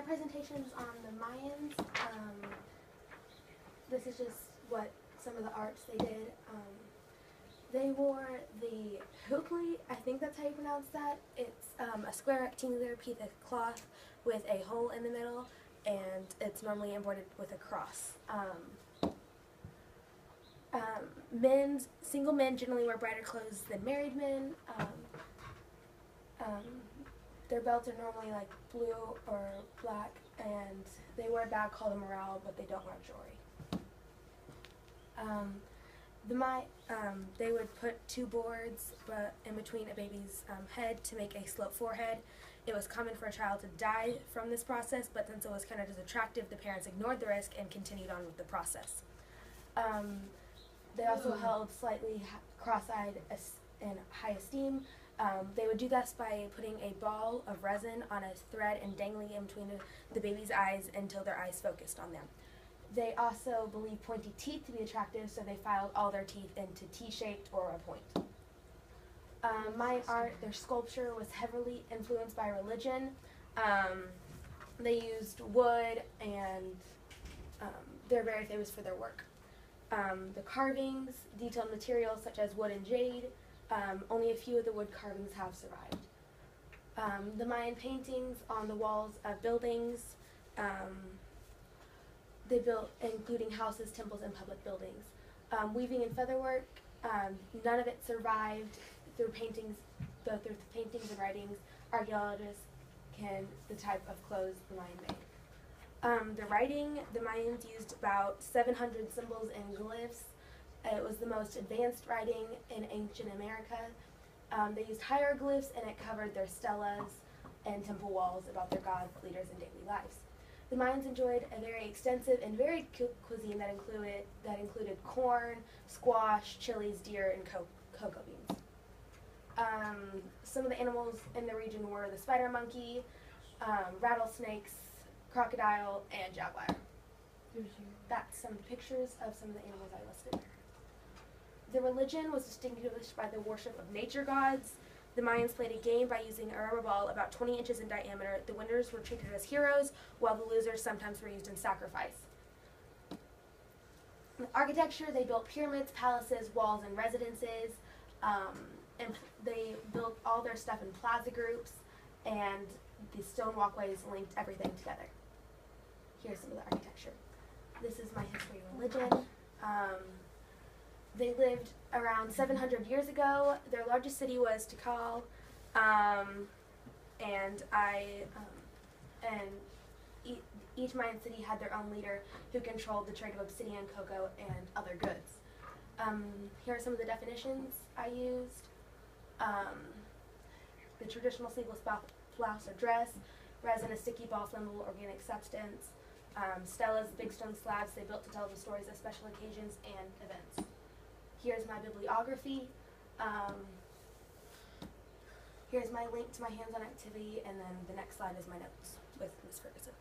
presentation is on the Mayans. This is just what some of the arts they did. They wore the hukli, I think that's how you pronounce that. It's a square rectangular piece of cloth with a hole in the middle, and it's normally embroidered with a cross. Single men generally wear brighter clothes than married men. Their belts are normally like blue or black, and they wear a bag called a morale, but they don't wear jewelry. They would put two boards in between a baby's head to make a sloped forehead. It was common for a child to die from this process, but since it was kind of as attractive, the parents ignored the risk and continued on with the process. They also held slightly cross-eyed in high esteem. They would do this by putting a ball of resin on a thread and dangling it in between the baby's eyes until their eyes focused on them. They also believed pointy teeth to be attractive, so they filed all their teeth into T-shaped or a point. Mayan art, their sculpture was heavily influenced by religion. They used wood, and they're very famous for their work. The carvings, detailed materials such as wood and jade, only a few of the wood carvings have survived. The Mayan paintings on the walls of buildings, they built including houses, temples, and public buildings. Weaving and featherwork, none of it survived. Through paintings and writings, archaeologists can the type of clothes the Mayan made. The writing, the Mayans used about 700 symbols and glyphs. It was the most advanced writing in ancient America. They used hieroglyphs, and it covered their stelas and temple walls about their gods, leaders, and daily lives. The Mayans enjoyed a very extensive and varied cuisine that included corn, squash, chilies, deer, and cocoa beans. Some of the animals in the region were the spider monkey, rattlesnakes, crocodile, and jaguar. That's some pictures of some of the animals I listed. The religion was distinguished by the worship of nature gods. The Mayans played a game by using a rubber ball about 20 inches in diameter. The winners were treated as heroes, while the losers sometimes were used in sacrifice. In architecture, they built pyramids, palaces, walls, and residences. And they built all their stuff in plaza groups, and the stone walkways linked everything together. Here's some of the architecture. This is my history of religion. They lived around 700 years ago. Their largest city was Tikal, each Mayan city had their own leader who controlled the trade of obsidian, cocoa, and other goods. Here are some of the definitions I used. The traditional sleeveless blouse or dress, resin, a sticky ball, flammable organic substance, stelas, big stone slabs they built to tell the stories of special occasions and events. Here's my bibliography. Here's my link to my hands-on activity, and then the next slide is my notes with Ms. Ferguson.